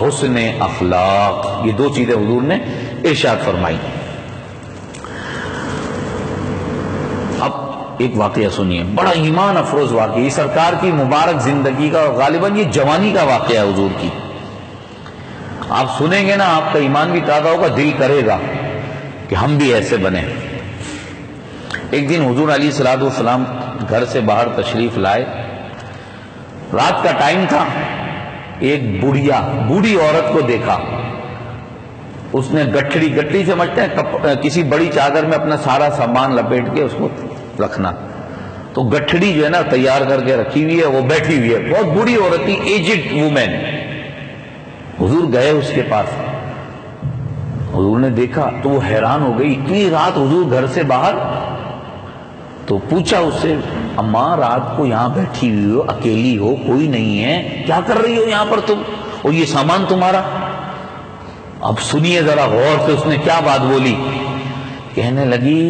حسن اخلاق. یہ دو چیزیں حضور نے ارشاد فرمائی. اب ایک واقعہ سنیے، بڑا ایمان افروز واقعہ، یہ سرکار کی مبارک زندگی کا اور غالباً یہ جوانی کا واقعہ ہے حضور کی. آپ سنیں گے نا آپ کا ایمان بھی تازہ ہوگا، دل کرے گا کہ ہم بھی ایسے بنے. ایک دن حضور علیہ الصلوۃ والسلام گھر سے باہر تشریف لائے، رات کا ٹائم تھا. ایک بوڑھی عورت کو دیکھا، اس نے گٹھڑی سمجھتے ہیں کسی بڑی چادر میں اپنا سارا سامان لپیٹ کے اس کو رکھنا، تو گٹھڑی جو ہے نا تیار کر کے رکھی ہوئی ہے، وہ بیٹھی ہوئی ہے، بہت بوڑھی عورت تھی، ایجڈ وومین۔ حضور گئے اس کے پاس، حضور نے دیکھا تو وہ حیران ہو گئی، اتنی رات حضور گھر سے باہر؟ تو پوچھا اس سے، اماں رات کو یہاں بیٹھی ہوئی ہو، اکیلی ہو، کوئی نہیں ہے، کیا کر رہی ہو یہاں پر تم، اور یہ سامان تمہارا؟ اب سنیے ذرا غور سے اس نے کیا بات بولی۔ کہنے لگی،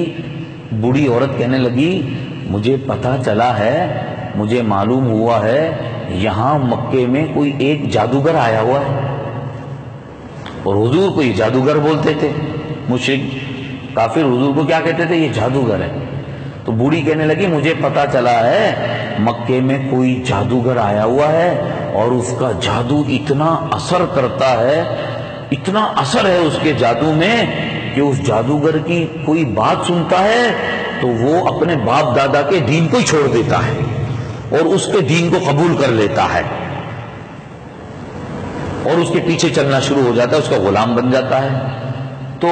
بوڑھی عورت کہنے لگی، مجھے پتا چلا ہے، مجھے معلوم ہوا ہے یہاں مکے میں کوئی ایک جادوگر آیا ہوا ہے، اور حضور کو یہ جادوگر بولتے تھے، مشرک کافر حضور کو کیا کہتے تھے؟ یہ جادوگر ہے۔ تو بوڑھی کہنے لگی، مجھے پتا چلا ہے مکے میں کوئی جادوگر آیا ہوا ہے، اور اس کا جادو اتنا اثر کرتا ہے، اتنا اثر ہے اس کے جادو میں کہ اس جادوگر کی کوئی بات سنتا ہے تو وہ اپنے باپ دادا کے دین کو ہی چھوڑ دیتا ہے اور اس کے دین کو قبول کر لیتا ہے، اور اس کے پیچھے چلنا شروع ہو جاتا ہے، اس کا غلام بن جاتا ہے۔ تو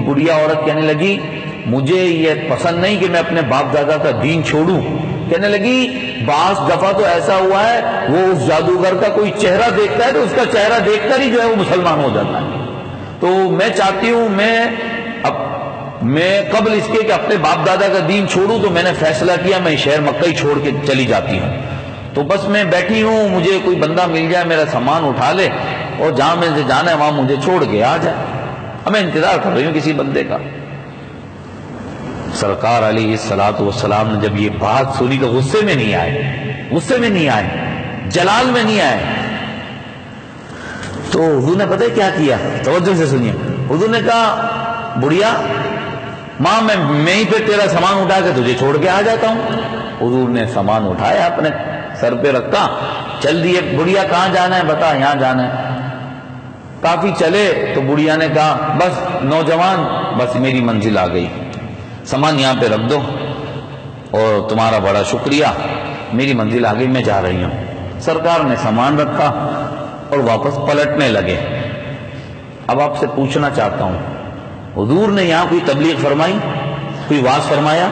بڑھیا عورت کہنے لگی، مجھے یہ پسند نہیں کہ میں اپنے باپ دادا کا دین چھوڑوں۔ کہنے لگی، بعض دفعہ تو ایسا ہوا ہے وہ اس جادوگر کا کوئی چہرہ دیکھتا ہے تو اس کا چہرہ دیکھ کر ہی جو ہے وہ مسلمان ہو جاتا ہے۔ تو میں چاہتی ہوں میں قبل اس کے کہ اپنے باپ دادا کا دین چھوڑوں، تو میں نے فیصلہ کیا میں شہر مکہ ہی چھوڑ کے چلی جاتی ہوں، تو بس میں بیٹھی ہوں، مجھے کوئی بندہ مل جائے، میرا سامان اٹھا لے اور جہاں میں سے جانا ہے وہاں مجھے چھوڑ کے آ جائے، اب میں انتظار کر رہی ہوں کسی بندے کا۔ سرکار علیہ الصلوۃ والسلام نے جب یہ بات سنی تو غصے میں نہیں آئے، جلال میں نہیں آئے، تو حضور نے پتہ ہے کیا کیا؟ توجہ سے سنیے۔ حضور نے کہا، بڑھیا ماں میں ہی پھر تیرا سامان اٹھا کے تجھے چھوڑ کے آ جاتا ہوں۔ حضور نے سامان اٹھایا، اپنے سر پہ رکھا، چل دیے۔ بڑھیا کہاں جانا ہے بتا؟ یہاں جانا ہے۔ کافی چلے تو بڑھیا نے کہا، بس نوجوان، بس میری منزل آ گئی، سامان یہاں پہ رکھ دو، اور تمہارا بڑا شکریہ، میری منزل آ گئی، میں جا رہی ہوں۔ سرکار نے سامان رکھا اور واپس پلٹنے لگے۔ اب آپ سے پوچھنا چاہتا ہوں، حضور نے یہاں کوئی تبلیغ فرمائی، کوئی واعظ فرمایا،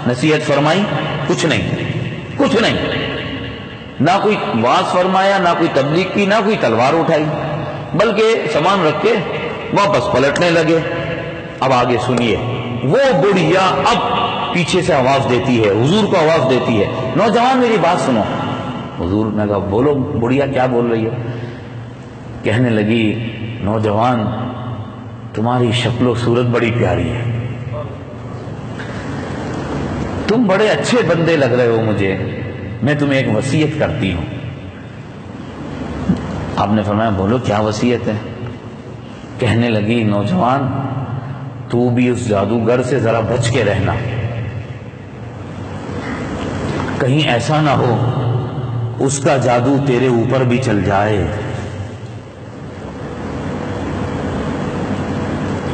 نصیحت فرمائی؟ کچھ نہیں، نہ کوئی واعظ فرمایا، نہ کوئی تبلیغ کی، نہ کوئی تلوار اٹھائی، بلکہ سامان رکھ کے واپس پلٹنے لگے۔ اب آگے سنیے، وہ بڑھیا اب پیچھے سے آواز دیتی ہے، حضور کو آواز دیتی ہے، نوجوان میری بات سنو۔ حضور نے کہا، بولو بڑھیا کیا بول رہی ہے؟ کہنے لگی، نوجوان تمہاری شکل و صورت بڑی پیاری ہے، تم بڑے اچھے بندے لگ رہے ہو مجھے، میں تمہیں ایک وصیت کرتی ہوں۔ آپ نے فرمایا، بولو کیا وصیت ہے؟ کہنے لگی، نوجوان تو بھی اس جادوگر سے ذرا بچ کے رہنا، کہیں ایسا نہ ہو اس کا جادو تیرے اوپر بھی چل جائے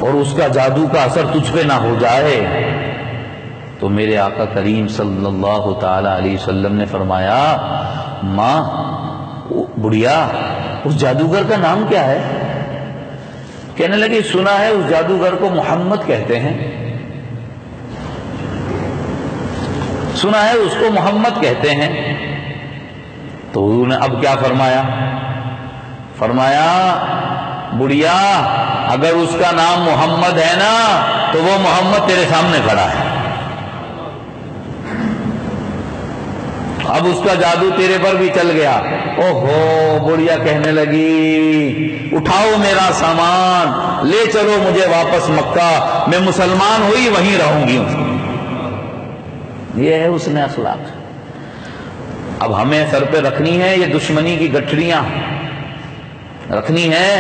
اور اس کا جادو کا اثر تجھ پہ نہ ہو جائے۔ تو میرے آقا کریم صلی اللہ تعالی علیہ وسلم نے فرمایا، ماں بڑھیا اس جادوگر کا نام کیا ہے؟ کہنے لگی، سنا ہے اس جادوگر کو محمد کہتے ہیں، سنا ہے اس کو محمد کہتے ہیں۔ تو حضور نے اب کیا فرمایا؟ فرمایا، بڑھیا اگر اس کا نام محمد ہے نا تو وہ محمد تیرے سامنے کھڑا ہے، اب اس کا جادو تیرے پر بھی چل گیا۔ اوہو، بڑھیا کہنے لگی، اٹھاؤ میرا سامان، لے چلو مجھے واپس مکہ، میں مسلمان ہوئی وہیں رہوں گی۔ یہ ہے حسن اخلاق۔ اب ہمیں سر پہ رکھنی ہے یہ دشمنی کی گٹھڑیاں، رکھنی ہے،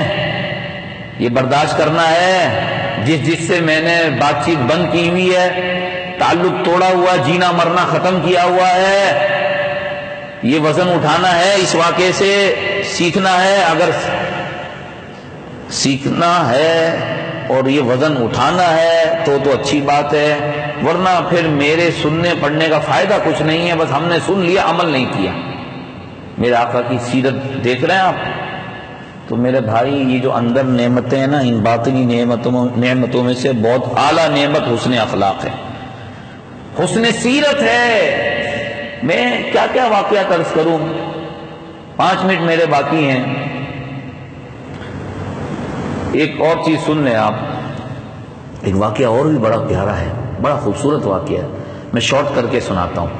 یہ برداشت کرنا ہے۔ جس سے میں نے بات چیت بند کی ہوئی ہے، تعلق توڑا ہوا، جینا مرنا ختم کیا ہوا ہے، یہ وزن اٹھانا ہے، اس واقعے سے سیکھنا ہے۔ اگر سیکھنا ہے اور یہ وزن اٹھانا ہے تو اچھی بات ہے، ورنہ پھر میرے سننے پڑھنے کا فائدہ کچھ نہیں ہے، بس ہم نے سن لیا، عمل نہیں کیا۔ میرے آقا کی سیرت دیکھ رہے ہیں آپ، تو میرے بھائی یہ جو اندر نعمتیں ہیں نا، ان باطنی نعمتوں میں سے بہت اعلیٰ نعمت حسن اخلاق ہے، حسن سیرت ہے۔ میں کیا کیا واقعات عرض کروں، 5 منٹ میرے باقی ہیں۔ ایک اور چیز سن لیں آپ، ایک واقعہ اور بھی بڑا پیارا ہے، بڑا خوبصورت واقعہ ہے، میں شارٹ کر کے سناتا ہوں۔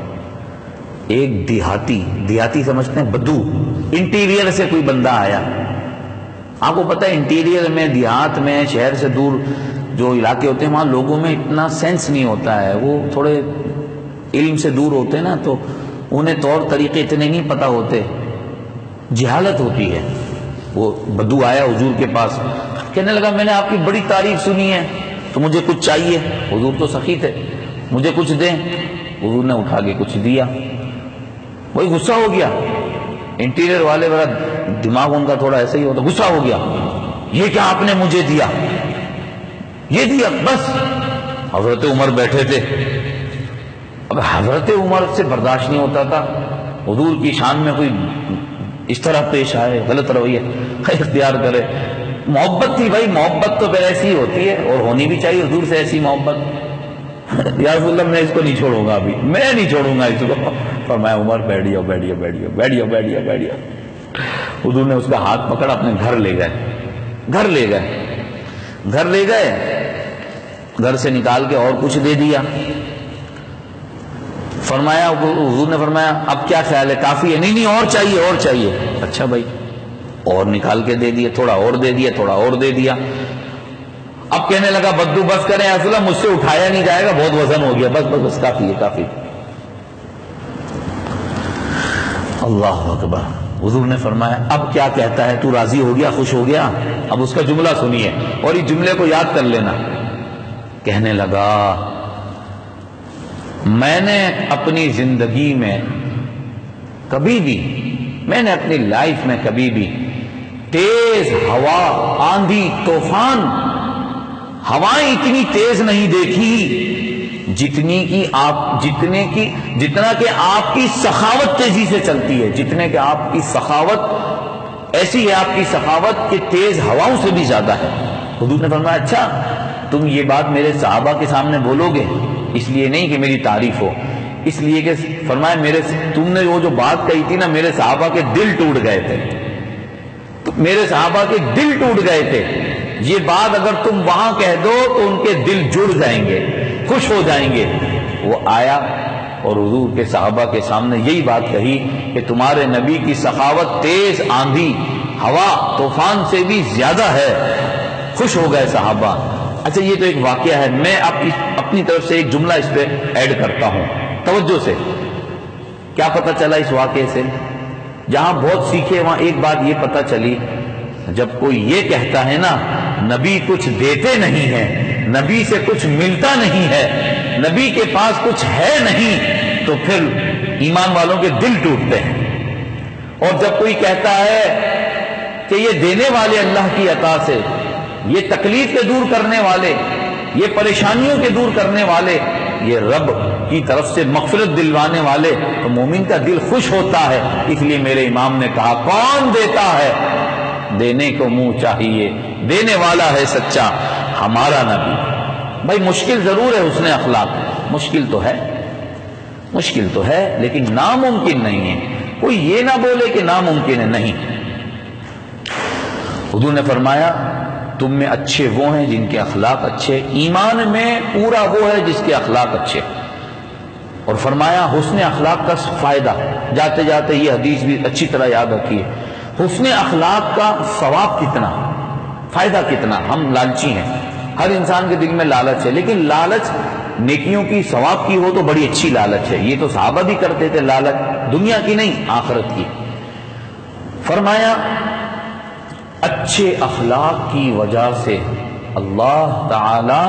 ایک دیہاتی سمجھتے ہیں بدو، انٹیریئر سے کوئی بندہ آیا۔ آپ کو پتہ ہے انٹیریئر میں، دیہات میں، شہر سے دور جو علاقے ہوتے ہیں وہاں لوگوں میں اتنا سینس نہیں ہوتا ہے، وہ تھوڑے علم سے دور ہوتے ہیں نا، تو انہیں طور طریقے اتنے نہیں پتہ ہوتے، جہالت ہوتی ہے۔ وہ بدو آیا حضور کے پاس، کہنے لگا میں نے آپ کی بڑی تعریف سنی ہے تو مجھے کچھ چاہیے۔ حضور تو سخی تھے، مجھے کچھ دیں۔ حضور نے اٹھا کے کچھ دیا، وہی غصہ ہو گیا۔ انٹیریئر والے بڑا دماغ ان کا تھوڑا ایسا ہی ہوتا، غصہ ہو گیا، یہ کیا آپ نے مجھے دیا، یہ دیا بس۔ حضرت عمر بیٹھے تھے، اب حضرت عمر سے برداشت نہیں ہوتا تھا حضور کی شان میں کوئی اس طرح پیش آئے، غلط رویہ اختیار کرے۔ محبت تھی بھائی، محبت تو پھر ایسی ہوتی ہے، اور ہونی بھی چاہیے حضور سے ایسی محبت۔ یا رسول اللہ میں اس کو نہیں چھوڑوں گا، ابھی میں نہیں چھوڑوں گا اس کو۔ فرمایا عمر بیٹھ جاؤ۔ حضور نے اس کا ہاتھ پکڑا، اپنے گھر لے گئے، گھر سے نکال کے اور کچھ دے دیا۔ فرمایا، حضور نے فرمایا اب کیا خیال ہے، کافی ہے؟ نہیں اور چاہیے۔ اچھا بھائی، اور نکال کے دے دیا، تھوڑا اور دے دیا۔ اب کہنے لگا بدو بس کریں یا رسول اللہ، مجھ سے اٹھایا نہیں جائے گا، بہت وزن ہو گیا، بس کافی۔ اللہ اکبر۔ حضور نے فرمایا اب کیا کہتا ہے، تو راضی ہو گیا، خوش ہو گیا؟ اب اس کا جملہ سنیے اور اس جملے کو یاد کر لینا۔ کہنے لگا میں نے اپنی زندگی میں کبھی بھی، میں نے اپنی لائف میں کبھی بھی تیز ہوا، آندھی، طوفان، ہوائیں اتنی تیز نہیں دیکھی جتنا کہ آپ کی سخاوت تیزی سے چلتی ہے، جتنے کہ آپ کی سخاوت ایسی ہے، آپ کی سخاوت کہ تیز ہواؤں سے بھی زیادہ ہے۔ حضور نے فرمایا اچھا تم یہ بات میرے صحابہ کے سامنے بولو گے؟ اس لیے نہیں کہ میری تعریف ہو، اس لیے کہ فرمایا تم نے وہ جو بات کہی تھی نا، میرے صحابہ کے دل ٹوٹ گئے تھے، یہ بات اگر تم وہاں کہہ دو تو ان کے دل جڑ جائیں گے، خوش ہو جائیں گے۔ وہ آیا اور حضور کے صحابہ کے سامنے یہی بات کہی کہ تمہارے نبی کی سخاوت تیز آندھی، ہوا، طوفان سے بھی زیادہ ہے۔ خوش ہو گئے صحابہ۔ اچھا یہ تو ایک واقعہ ہے، میں اپنی طرف سے ایک جملہ اس پہ ایڈ کرتا ہوں، توجہ سے۔ کیا پتہ چلا اس واقعے سے؟ جہاں بہت سیکھے وہاں ایک بات یہ پتہ چلی، جب کوئی یہ کہتا ہے نا نبی کچھ دیتے نہیں ہیں، نبی سے کچھ ملتا نہیں ہے، نبی کے پاس کچھ ہے نہیں، تو پھر ایمان والوں کے دل ٹوٹتے ہیں۔ اور جب کوئی کہتا ہے کہ یہ دینے والے اللہ کی عطا سے، یہ تکلیف کے دور کرنے والے، یہ پریشانیوں کے دور کرنے والے، یہ رب کی طرف سے مغفرت دلوانے والے، تو مومن کا دل خوش ہوتا ہے۔ اس لیے میرے امام نے کہا کون دیتا ہے، دینے کو منہ چاہیے، دینے والا ہے سچا ہمارا نبی۔ بھائی مشکل ضرور ہے حسن اخلاق، مشکل تو ہے لیکن ناممکن نہیں ہے۔ کوئی یہ نہ بولے کہ ناممکن ہے، نہیں۔ حضور نے فرمایا تم میں اچھے وہ ہیں جن کے اخلاق اچھے، ایمان میں پورا وہ ہے جس کے اخلاق اچھے۔ اور فرمایا حسن اخلاق کا فائدہ، جاتے جاتے یہ حدیث بھی اچھی طرح یاد رکھیے، حسن اخلاق کا ثواب کتنا، فائدہ کتنا۔ ہم لالچی ہیں، ہر انسان کے دل میں لالچ ہے، لیکن لالچ نیکیوں کی، ثواب کی ہو تو بڑی اچھی لالچ ہے۔ یہ تو صحابہ بھی کرتے تھے لالچ، دنیا کی نہیں آخرت کی۔ فرمایا اچھے اخلاق کی وجہ سے اللہ تعالی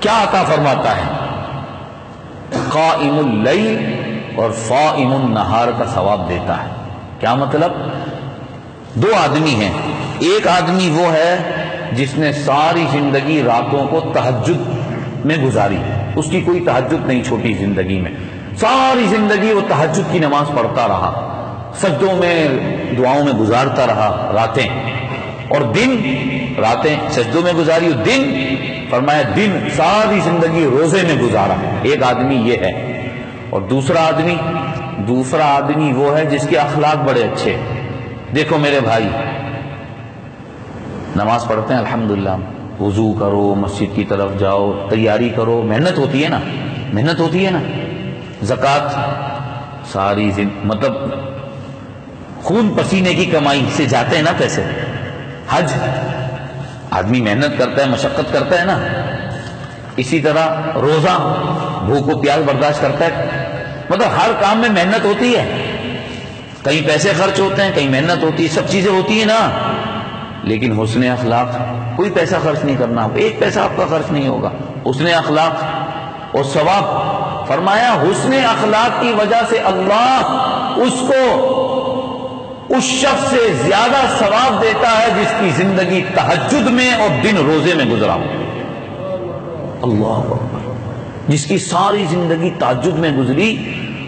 کیا عطا فرماتا ہے؟ قائم اللیل اور صائم النہار کا ثواب دیتا ہے۔ کیا مطلب؟ دو آدمی ہیں، ایک آدمی وہ ہے جس نے ساری زندگی راتوں کو تہجد میں گزاری، اس کی کوئی تہجد نہیں چھوٹی زندگی میں، ساری زندگی وہ تہجد کی نماز پڑھتا رہا، سجدوں میں دعاؤں میں گزارتا رہا راتیں، اور دن راتیں سجدوں میں گزاری، دن فرمایا دن ساری زندگی روزے میں گزارا۔ ایک آدمی یہ ہے، اور دوسرا آدمی وہ ہے جس کے اخلاق بڑے اچھے۔ دیکھو میرے بھائی، نماز پڑھتے ہیں الحمدللہ، وضو کرو، مسجد کی طرف جاؤ، تیاری کرو، محنت ہوتی ہے نا، زکوٰۃ ساری مطلب خون پسینے کی کمائی سے جاتے ہیں نا پیسے، حج آدمی محنت کرتا ہے، مشقت کرتا ہے نا، اسی طرح روزہ بھوک و پیاس برداشت کرتا ہے، مطلب ہر کام میں محنت ہوتی ہے، کہیں پیسے خرچ ہوتے ہیں، کہیں محنت ہوتی ہے، سب چیزیں ہوتی ہیں نا، لیکن حسن اخلاق، کوئی پیسہ خرچ نہیں کرنا، ایک پیسہ آپ کا خرچ نہیں ہوگا، حسن اخلاق اور ثواب۔ فرمایا حسن اخلاق کی وجہ سے اللہ اس کو اس شخص سے زیادہ ثواب دیتا ہے جس کی زندگی تہجد میں اور دن روزے میں گزرا ہو۔ اللہ اکبر، جس کی ساری زندگی تہجد میں گزری،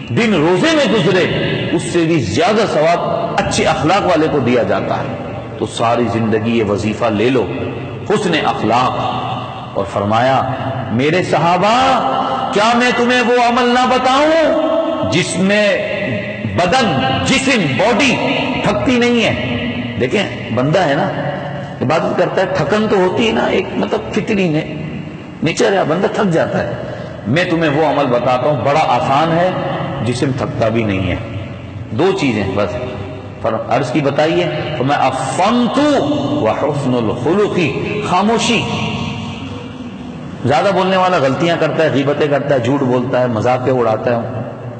دن روزے میں گزرے، اس سے بھی زیادہ ثواب اچھے اخلاق والے کو دیا جاتا ہے۔ تو ساری زندگی یہ وظیفہ لے لو، حسن اخلاق۔ اور فرمایا میرے صحابہ، کیا میں تمہیں وہ عمل نہ بتاؤں جس میں بدن، جسم، باڈی تھکتی نہیں ہے؟ دیکھیں بندہ ہے نا، عبادت کرتا ہے، تھکن تو ہوتی ہے نا، ایک مطلب فطری نیچر ہے، بندہ تھک جاتا ہے۔ میں تمہیں وہ عمل بتاتا ہوں بڑا آسان ہے، جسم تھکتا بھی نہیں ہے۔ دو چیزیں بس عرض کی بتائیے، تو میں افنت وحسن الخلق، خاموشی۔ زیادہ بولنے والا غلطیاں کرتا ہے، غیبتیں کرتا ہے، جھوٹ بولتا ہے، مذاقیں اڑاتا ہے،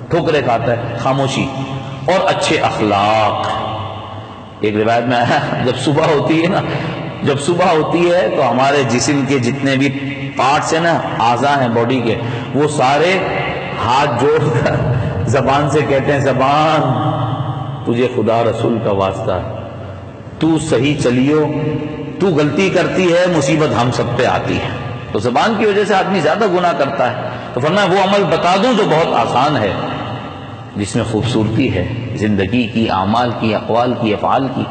ٹھوکریں کھاتا ہے، خاموشی اور اچھے اخلاق۔ ایک روایت میں آیا، جب صبح ہوتی ہے تو ہمارے جسم کے جتنے بھی پارٹس ہیں نا، اعضاء ہیں باڈی کے، وہ سارے ہاتھ جوڑ کر زبان سے کہتے ہیں، زبان تجھے خدا رسول کا واسطہ ہے، تو صحیح چلیو، تو غلطی کرتی ہے، مصیبت ہم سب پہ آتی ہے۔ تو زبان کی وجہ سے آدمی زیادہ گناہ کرتا ہے۔ تو فرمایا وہ عمل بتا دوں جو بہت آسان ہے، جس میں خوبصورتی ہے زندگی کی، اعمال کی، اقوال کی، افعال کی،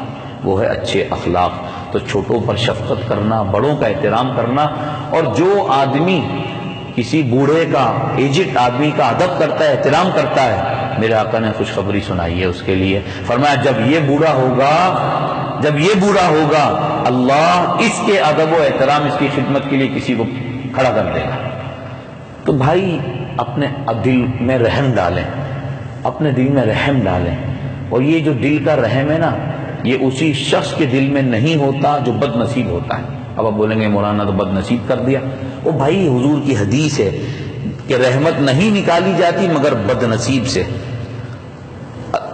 وہ ہے اچھے اخلاق۔ تو چھوٹوں پر شفقت کرنا، بڑوں کا احترام کرنا، اور جو آدمی کسی بوڑھے کا، ایجڈ آدمی کا ادب کرتا ہے، احترام کرتا ہے، میرے آقا نے خوشخبری سنائی ہے اس کے لیے۔ فرمایا جب یہ بوڑھا ہوگا اللہ اس کے ادب و احترام، اس کی خدمت کے لیے کسی کو کھڑا کر دے گا۔ تو بھائی اپنے دل میں رحم ڈالیں، اپنے دل میں رحم ڈالیں، اور یہ جو دل کا رحم ہے نا، یہ اسی شخص کے دل میں نہیں ہوتا جو بد نصیب ہوتا ہے۔ اب آپ بولیں گے مولانا تو بد نصیب کر دیا، وہ بھائی حضور کی حدیث ہے کہ رحمت نہیں نکالی جاتی مگر بد نصیب سے۔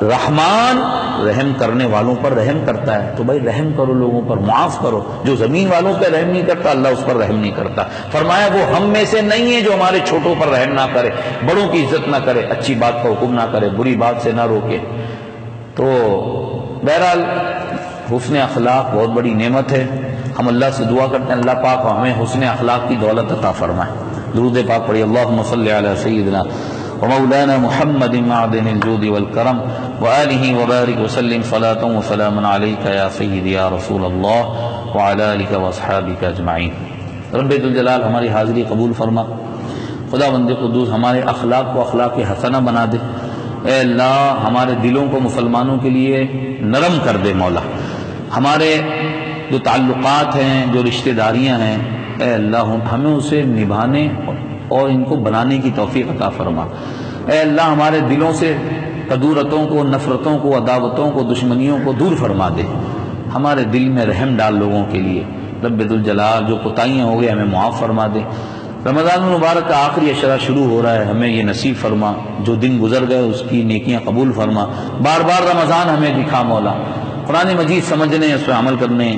رحمان رحم کرنے والوں پر رحم کرتا ہے، تو بھائی رحم کرو، لوگوں پر معاف کرو۔ جو زمین والوں پہ رحم نہیں کرتا، اللہ اس پر رحم نہیں کرتا۔ فرمایا وہ ہم میں سے نہیں ہے جو ہمارے چھوٹوں پر رحم نہ کرے، بڑوں کی عزت نہ کرے، اچھی بات کا حکم نہ کرے، بری بات سے نہ روکے۔ تو بہرحال حسن اخلاق بہت بڑی نعمت ہے۔ ہم اللہ سے دعا کرتے ہیں اللہ پاک ہمیں حسن اخلاق کی دولت عطا فرمائے۔ درود پاک پڑھیے، اللہم صلی علی سیدنا ومولانا محمد معدن الجود والکرم وآلہ وبارک وسلم صلاۃ وسلام علیک یا سیدی یا رسول اللہ وعلی آلک واصحابک اجمعین۔ رب ذوالجلال ہماری حاضری قبول فرما، خدا بند قدوس ہمارے اخلاق کو اخلاق حسنہ بنا دے۔ اے اللہ ہمارے دلوں کو مسلمانوں کے لیے نرم کر دے مولا، ہمارے جو تعلقات ہیں، جو رشتہ داریاں ہیں، اے اللہ ہمیں اسے نبھانے اور ان کو بنانے کی توفیق عطا فرما۔ اے اللہ ہمارے دلوں سے کدورتوں کو، نفرتوں کو، عداوتوں کو، دشمنیوں کو دور فرما دے، ہمارے دل میں رحم ڈال لوگوں کے لیے۔ رب ذوالجلال جو کوتاہیاں ہو گئے ہمیں معاف فرما دے۔ رمضان المبارک کا آخری اشرہ شروع ہو رہا ہے، ہمیں یہ نصیب فرما، جو دن گزر گئے اس کی نیکیاں قبول فرما۔ بار بار رمضان ہمیں دکھا مولا، قرآن مجید سمجھنے، اس پہ عمل کرنے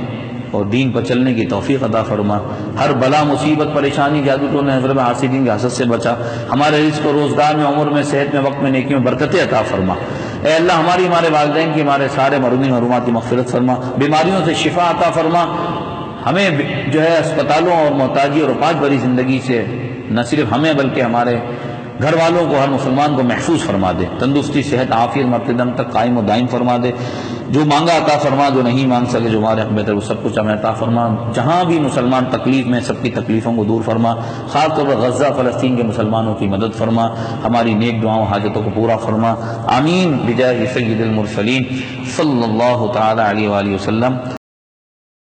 اور دین پر چلنے کی توفیق عطا فرما۔ ہر بلا، مصیبت، پریشانی، جادو ٹونے، حضرت حاسدین کی حسد سے بچا۔ ہمارے رزق و روزگار میں، عمر میں، صحت میں، وقت میں نیکیوں میں برکتیں عطا فرما۔ اے اللہ ہمارے والدین کی، ہمارے سارے مرحومین محرومات کی مغفرت فرما، بیماریوں سے شفا عطا فرما۔ ہمیں جو ہے اسپتالوں اور محتاجی اور اوقات بھری زندگی سے نہ صرف ہمیں بلکہ ہمارے گھر والوں کو، ہر مسلمان کو محفوظ فرما دے، تندرستی، صحت، عافیت مرتدم تک قائم و دائم فرما دے، جو مانگا عطا فرما، جو نہیں مانگ سکے جو ہمارے حق میں وہ سب کچھ ہمیں عطا فرما، جہاں بھی مسلمان تکلیف میں سب کی تکلیفوں کو دور فرما، خاص طور پر غزہ فلسطین کے مسلمانوں کی مدد فرما، ہماری نیک دعاؤں حاجتوں کو پورا فرما، آمین بجاہ سید المرسلین صلی اللہ تعالی علیہ وآلہ وسلم۔